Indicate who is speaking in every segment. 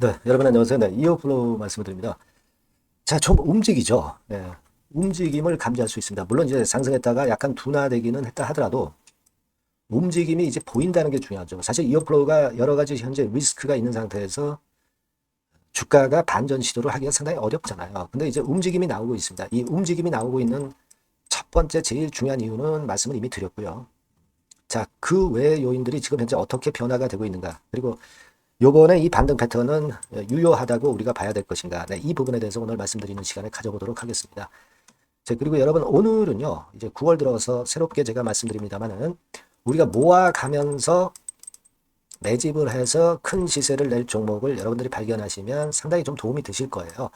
Speaker 1: 네, 여러분 안녕하세요. 네, 이어플로우 말씀을 드립니다. 자, 좀 움직이죠. 네, 움직임을 감지할 수 있습니다. 물론 이제 상승했다가 약간 둔화되기는 했다 하더라도 움직임이 이제 보인다는 게 중요하죠. 사실 이어플로우가 여러 가지 현재 리스크가 있는 상태에서 주가가 반전 시도를 하기가 상당히 어렵잖아요. 근데 이제 움직임이 나오고 있습니다. 이 움직임이 나오고 있는 첫 번째 제일 중요한 이유는 말씀을 이미 드렸고요. 자, 그 외의 요인들이 지금 현재 어떻게 변화가 되고 있는가. 그리고 요번에 이 반등 패턴은 유효하다고 우리가 봐야 될 것인가. 네, 이 부분에 대해서 오늘 말씀드리는 시간을 가져보도록 하겠습니다. 자, 그리고 여러분 오늘은요, 이제 9월 들어서 새롭게 제가 말씀드립니다만은 우리가 모아가면서 매집을 해서 큰 시세를 낼 종목을 여러분들이 발견하시면 상당히 좀 도움이 되실 거예요.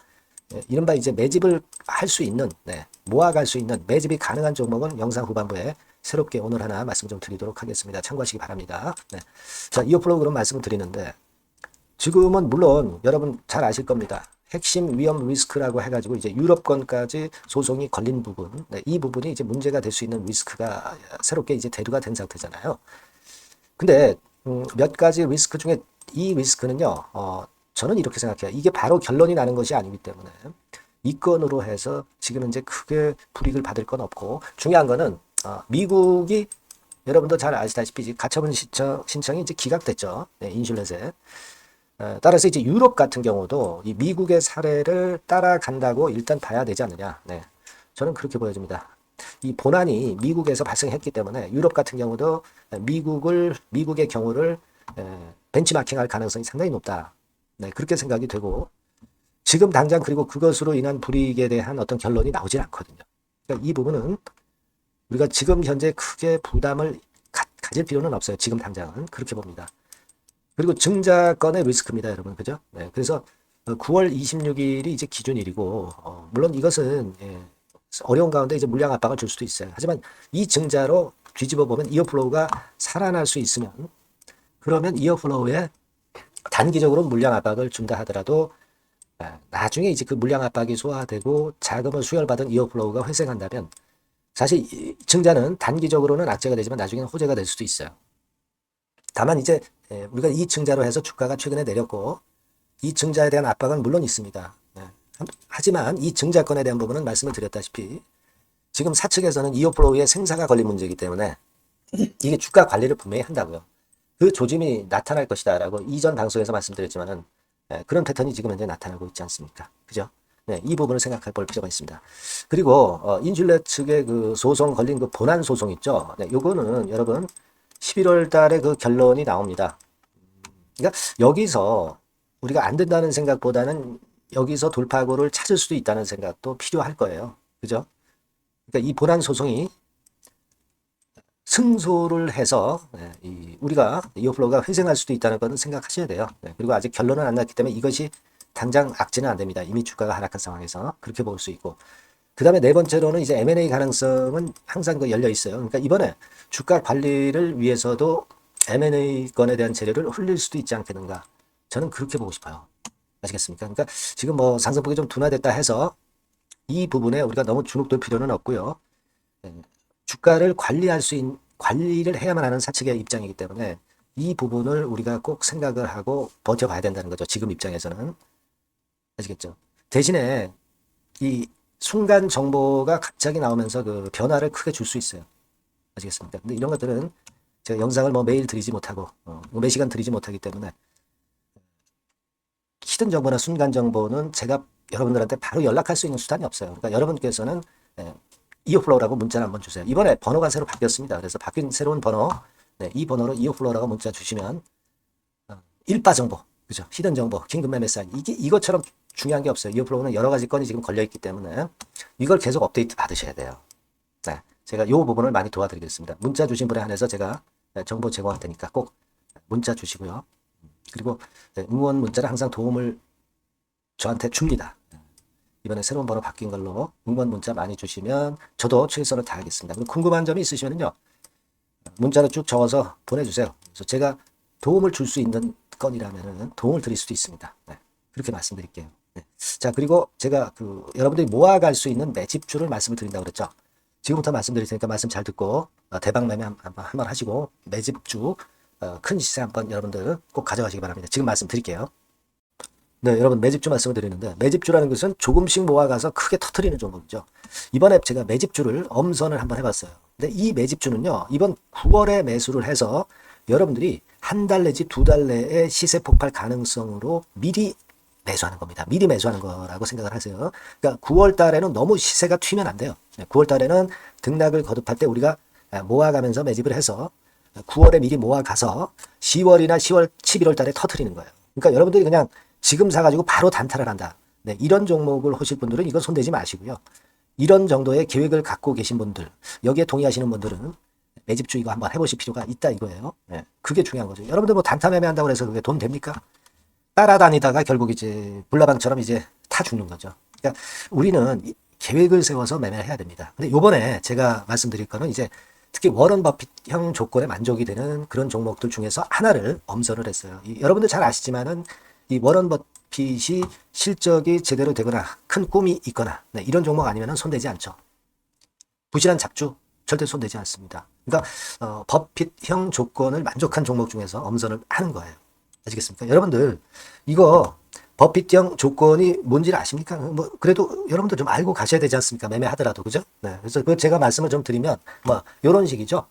Speaker 1: 이른바 이제 매집을 할 수 있는, 모아갈 수 있는 매집이 가능한 종목은 영상 후반부에 새롭게 오늘 하나 말씀 좀 드리도록 하겠습니다. 참고하시기 바랍니다. 네. 자, 이어플로우 그럼 말씀을 드리는데 지금은 물론 여러분 잘 아실 겁니다. 핵심 위험 리스크라고 해가지고 이제 유럽권까지 소송이 걸린 부분, 이 부분이 이제 문제가 될 수 있는 리스크가 새롭게 이제 대두가 된 상태잖아요. 근데 몇 가지 리스크 중에 이 리스크는요, 저는 이렇게 생각해요. 이게 바로 결론이 나는 것이 아니기 때문에 이 건으로 해서 지금 이제 크게 불이익을 받을 건 없고 중요한 거는 미국이 여러분도 잘 아시다시피 가처분 신청이 이제 기각됐죠. 네, 인슐렛에. 따라서 이제 유럽 같은 경우도 이 미국의 사례를 따라간다고 일단 봐야 되지 않느냐. 네. 저는 그렇게 보여집니다. 이 본안이 미국에서 발생했기 때문에 유럽 같은 경우도 미국의 경우를 벤치마킹할 가능성이 상당히 높다. 네, 그렇게 생각이 되고 지금 당장 그리고 그것으로 인한 불이익에 대한 어떤 결론이 나오질 않거든요. 그러니까 이 부분은 우리가 지금 현재 크게 부담을 가질 필요는 없어요. 지금 당장은 그렇게 봅니다. 그리고 증자권의 리스크입니다, 여러분. 그죠? 네, 그래서 9월 26일이 이제 기준일이고, 물론 이것은 어려운 가운데 이제 물량 압박을 줄 수도 있어요. 하지만 이 증자로 뒤집어 보면 이어플로우가 살아날 수 있으면, 그러면 이어플로우에 단기적으로 물량 압박을 준다 하더라도, 나중에 이제 그 물량 압박이 소화되고 자금을 수혈받은 이어플로우가 회생한다면, 사실 증자는 단기적으로는 악재가 되지만 나중에는 호재가 될 수도 있어요. 다만 이제 우리가 이 증자로 해서 주가가 최근에 내렸고 이 증자에 대한 압박은 물론 있습니다. 하지만 이 증자권에 대한 부분은 말씀을 드렸다시피 지금 사측에서는 이어플로우의 생사가 걸린 문제이기 때문에 이게 주가 관리를 분명히 한다고요. 그 조짐이 나타날 것이다 라고 이전 방송에서 말씀드렸지만은 그런 패턴이 지금 현재 나타나고 있지 않습니까? 그죠? 네, 이 부분을 생각해 볼 필요가 있습니다. 그리고 인슐렛 측의 그 소송 걸린 그 본안 소송 있죠? 네, 요거는 여러분 11월 달에 그 결론이 나옵니다. 그러니까 여기서 우리가 안 된다는 생각보다는 여기서 돌파구를 찾을 수도 있다는 생각도 필요할 거예요. 그죠? 그러니까 이 본안 소송이 승소를 해서 우리가 이어플로우가 회생할 수도 있다는 것은 생각하셔야 돼요. 그리고 아직 결론은 안 났기 때문에 이것이 당장 악재는 안 됩니다. 이미 주가가 하락한 상황에서 그렇게 볼 수 있고 그 다음에 네 번째로는 이제 M&A 가능성은 항상 그 열려 있어요. 그러니까 이번에 주가 관리를 위해서도 M&A 건에 대한 재료를 흘릴 수도 있지 않겠는가. 저는 그렇게 보고 싶어요. 아시겠습니까? 그러니까 지금 뭐 상승폭이 좀 둔화됐다 해서 이 부분에 우리가 너무 주눅들 필요는 없고요. 주가를 관리를 해야만 하는 사측의 입장이기 때문에 이 부분을 우리가 꼭 생각을 하고 버텨봐야 된다는 거죠. 지금 입장에서는. 아시겠죠? 대신에 이 순간 정보가 갑자기 나오면서 그 변화를 크게 줄 수 있어요. 아시겠습니까? 근데 이런 것들은 제가 영상을 뭐 매일 드리지 못하고 매 시간 드리지 못하기 때문에 히든 정보나 순간 정보는 제가 여러분들한테 바로 연락할 수 있는 수단이 없어요. 그러니까 여러분께서는 이어플로우라고 문자를 한번 주세요. 이번에 번호가 새로 바뀌었습니다. 그래서 바뀐 새로운 번호, 이 번호로 이어플로우라고 문자 주시면 일바 정보, 그죠? 히든 정보, 긴급 매매 사인 이것처럼 중요한 게 없어요. 이어플로우는 여러 가지 건이 지금 걸려 있기 때문에 이걸 계속 업데이트 받으셔야 돼요. 네, 제가 이 부분을 많이 도와드리겠습니다. 문자 주신 분에 한해서 제가 정보 제공할 테니까 꼭 문자 주시고요. 그리고 응원 문자는 항상 도움을 저한테 줍니다. 이번에 새로운 번호 바뀐 걸로 응원 문자 많이 주시면 저도 최선을 다하겠습니다. 궁금한 점이 있으시면요 문자로 쭉 적어서 보내주세요. 그래서 제가 도움을 줄 수 있는 건이라면 도움을 드릴 수도 있습니다. 그렇게 말씀드릴게요. 자, 그리고 제가 여러분들이 모아갈 수 있는 매집주를 말씀을 드린다고 그랬죠. 지금부터 말씀드릴 테니까 말씀 잘 듣고 대박 매매 한번 하시고 매집주 큰 시세 한번 여러분들 꼭 가져가시기 바랍니다. 지금 말씀드릴게요. 네, 여러분 매집주 말씀을 드리는데 매집주라는 것은 조금씩 모아가서 크게 터트리는 종목이죠. 이번에 제가 매집주를 엄선을 한번 해봤어요. 근데 이 매집주는요, 이번 9월에 매수를 해서 여러분들이 한 달 내지 두 달 내에 시세 폭발 가능성으로 미리 매수하는 겁니다. 미리 매수하는 거라고 생각을 하세요. 그러니까 9월 달에는 너무 시세가 튀면 안 돼요. 9월 달에는 등락을 거듭할 때 우리가 모아가면서 매집을 해서 9월에 미리 모아가서 10월이나 10월, 11월 달에 터트리는 거예요. 그러니까 여러분들이 그냥 지금 사가지고 바로 단타를 한다. 네, 이런 종목을 하실 분들은 이건 손대지 마시고요. 이런 정도의 계획을 갖고 계신 분들, 여기에 동의하시는 분들은 매집주 이거 한번 해보실 필요가 있다 이거예요. 네, 그게 중요한 거죠. 여러분들 뭐 단타 매매한다고 해서 그게 돈 됩니까? 따라다니다가 결국 이제 불나방처럼 이제 타 죽는 거죠. 그러니까 우리는 계획을 세워서 매매를 해야 됩니다. 근데 요번에 제가 말씀드릴 거는 이제 특히 워런 버핏형 조건에 만족이 되는 그런 종목들 중에서 하나를 엄선을 했어요. 여러분들 잘 아시지만은 이 워런 버핏이 실적이 제대로 되거나 큰 꿈이 있거나 네, 이런 종목 아니면 손대지 않죠. 부실한 잡주 절대 손대지 않습니다. 그러니까 버핏형 조건을 만족한 종목 중에서 엄선을 하는 거예요. 아시겠습니까? 여러분들 이거 버핏형 조건이 뭔지를 아십니까? 뭐 그래도 여러분들 좀 알고 가셔야 되지 않습니까? 매매하더라도 그죠? 네. 그래서 그 제가 말씀을 좀 드리면 뭐 이런 식이죠.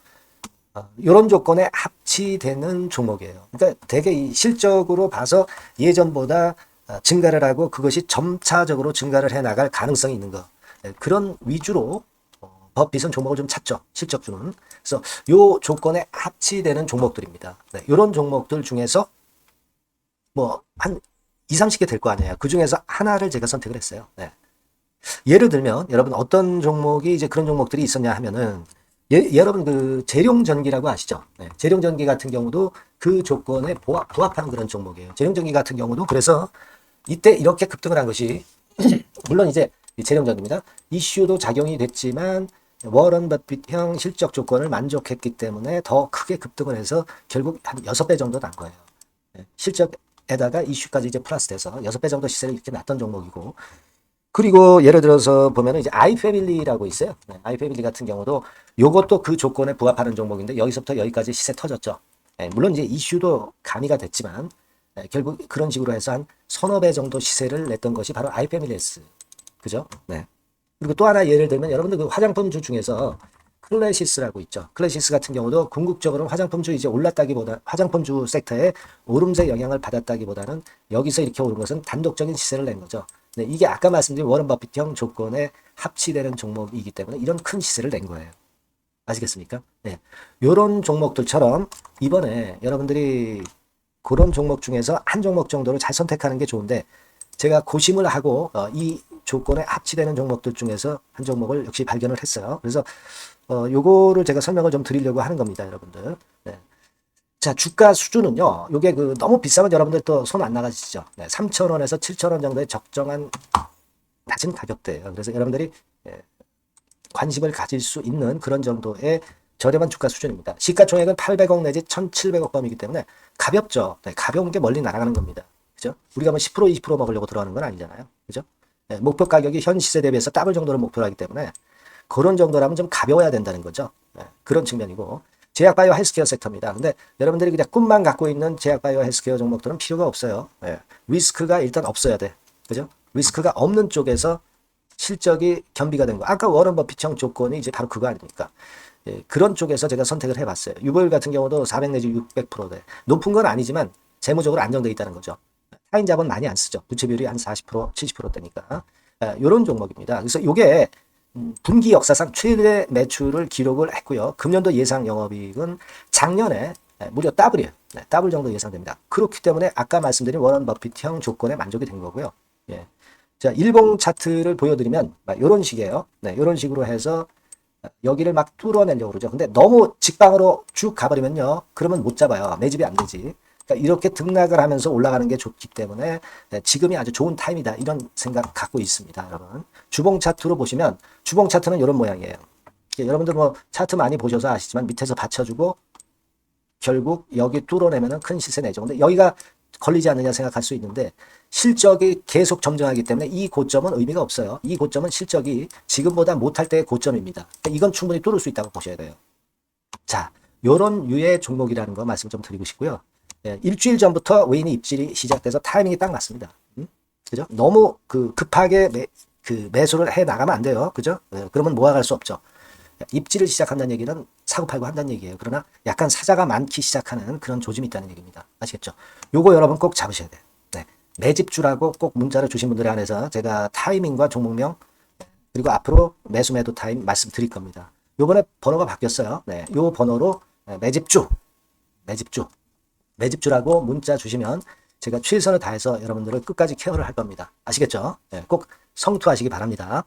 Speaker 1: 이런 조건에 합치되는 종목이에요. 그러니까 되게 이 실적으로 봐서 예전보다 증가를 하고 그것이 점차적으로 증가를 해 나갈 가능성이 있는 거. 네. 그런 위주로 버핏은 종목을 좀 찾죠. 실적주는. 그래서 요 조건에 합치되는 종목들입니다. 네. 이런 종목들 중에서 뭐 한 2, 30개 될 거 아니에요. 그 중에서 하나를 제가 선택을 했어요. 네. 예를 들면 여러분 어떤 종목이 이제 그런 종목들이 있었냐 하면은 여러분 그 재룡전기라고 아시죠? 네. 재룡전기 같은 경우도 그 조건에 부합하는 그런 종목이에요. 재룡전기 같은 경우도 그래서 이때 이렇게 급등을 한 것이 물론 이제 재룡전기입니다. 이슈도 작용이 됐지만 워런 버핏형 실적 조건을 만족했기 때문에 더 크게 급등을 해서 결국 한 6배 정도 난 거예요. 네. 실적에다가 이슈까지 이제 플러스 돼서 6배 정도 시세를 이렇게 났던 종목이고 그리고 예를 들어서 보면은 이제 아이패밀리라고 있어요. 네, 아이패밀리 같은 경우도 요것도 그 조건에 부합하는 종목인데 여기서부터 여기까지 시세 터졌죠. 네, 물론 이제 이슈도 가미가 됐지만 네, 결국 그런 식으로 해서 한 서너 배 정도 시세를 냈던 것이 바로 아이패밀리스. 그죠? 네. 그리고 또 하나 예를 들면 여러분들 그 화장품주 중에서 클래시스라고 있죠. 클래시스 같은 경우도 궁극적으로 화장품주 이제 올랐다기보다 화장품주 섹터에 오름세 영향을 받았다기보다는 여기서 이렇게 오른 것은 단독적인 시세를 낸 거죠. 네, 이게 아까 말씀드린 워런 버핏형 조건에 합치되는 종목이기 때문에 이런 큰 시세를 낸 거예요. 아시겠습니까? 네. 요런 종목들처럼 이번에 여러분들이 그런 종목 중에서 한 종목 정도를 잘 선택하는 게 좋은데 제가 고심을 하고 이 조건에 합치되는 종목들 중에서 한 종목을 역시 발견을 했어요. 그래서 요거를 제가 설명을 좀 드리려고 하는 겁니다, 여러분들. 네. 자, 주가 수준은요. 요게 그 너무 비싸면 여러분들 또 손 안 나가시죠. 네, 3,000원에서 7,000원 정도의 적정한 낮은 가격대예요. 그래서 여러분들이 관심을 가질 수 있는 그런 정도의 저렴한 주가 수준입니다. 시가총액은 800억 내지 1,700억 범이기 때문에 가볍죠. 네, 가벼운 게 멀리 날아가는 겁니다. 그죠? 우리가 뭐 10%, 20% 먹으려고 들어가는 건 아니잖아요. 그죠? 네, 목표 가격이 현 시세 대비해서 더블 정도를 목표로 하기 때문에 그런 정도라면 좀 가벼워야 된다는 거죠. 네, 그런 측면이고 제약바이오 헬스케어 섹터입니다. 근데 여러분들이 그냥 꿈만 갖고 있는 제약바이오 헬스케어 종목들은 필요가 없어요. 네, 리스크가 일단 없어야 돼. 그죠? 리스크가 없는 쪽에서 실적이 겸비가 된 거. 아까 워런 버핏형 조건이 이제 바로 그거 아닙니까? 예, 그런 쪽에서 제가 선택을 해봤어요. 유보율 같은 경우도 400 내지 600%대. 높은 건 아니지만 재무적으로 안정되어 있다는 거죠. 타인 자본 많이 안 쓰죠. 부채 비율이 한 40%, 70%대니까. 이런 종목입니다. 그래서 이게 분기 역사상 최대 매출을 기록을 했고요. 금년도 예상 영업이익은 작년에 무려 더블이에요. 네, 더블 정도 예상됩니다. 그렇기 때문에 아까 말씀드린 워런 버핏형 조건에 만족이 된 거고요. 예. 자, 일봉 차트를 보여드리면 이런 식이에요. 네, 이런 식으로 해서 여기를 막 뚫어내려고 그러죠. 근데 너무 직방으로 쭉 가버리면요. 그러면 못 잡아요. 매집이 안 되지. 그러니까 이렇게 등락을 하면서 올라가는 게 좋기 때문에 지금이 아주 좋은 타임이다. 이런 생각 갖고 있습니다. 여러분. 주봉 차트로 보시면 주봉 차트는 이런 모양이에요. 여러분들 뭐 차트 많이 보셔서 아시지만 밑에서 받쳐주고 결국 여기 뚫어내면 큰 시세 내죠. 근데 여기가 걸리지 않느냐 생각할 수 있는데 실적이 계속 점증하기 때문에 이 고점은 의미가 없어요. 이 고점은 실적이 지금보다 못할 때의 고점입니다. 이건 충분히 뚫을 수 있다고 보셔야 돼요. 자, 요런 유의 종목이라는 거 말씀 좀 드리고 싶고요. 예, 일주일 전부터 외인의 입질이 시작돼서 타이밍이 딱 맞습니다. 그죠? 너무 급하게 매수를 해 나가면 안 돼요. 그죠? 예, 그러면 모아갈 수 없죠. 입질을 시작한다는 얘기는 사고 팔고 한다는 얘기예요. 그러나 약간 사자가 많기 시작하는 그런 조짐이 있다는 얘기입니다. 아시겠죠? 요거 여러분 꼭 잡으셔야 돼요. 네. 매집주라고 꼭 문자를 주신 분들에 한해서 제가 타이밍과 종목명 그리고 앞으로 매수 매도 타임 말씀드릴 겁니다. 요번에 번호가 바뀌었어요. 네. 요 번호로 매집주라고 문자 주시면 제가 최선을 다해서 여러분들을 끝까지 케어를 할 겁니다. 아시겠죠? 네. 꼭 성투하시기 바랍니다.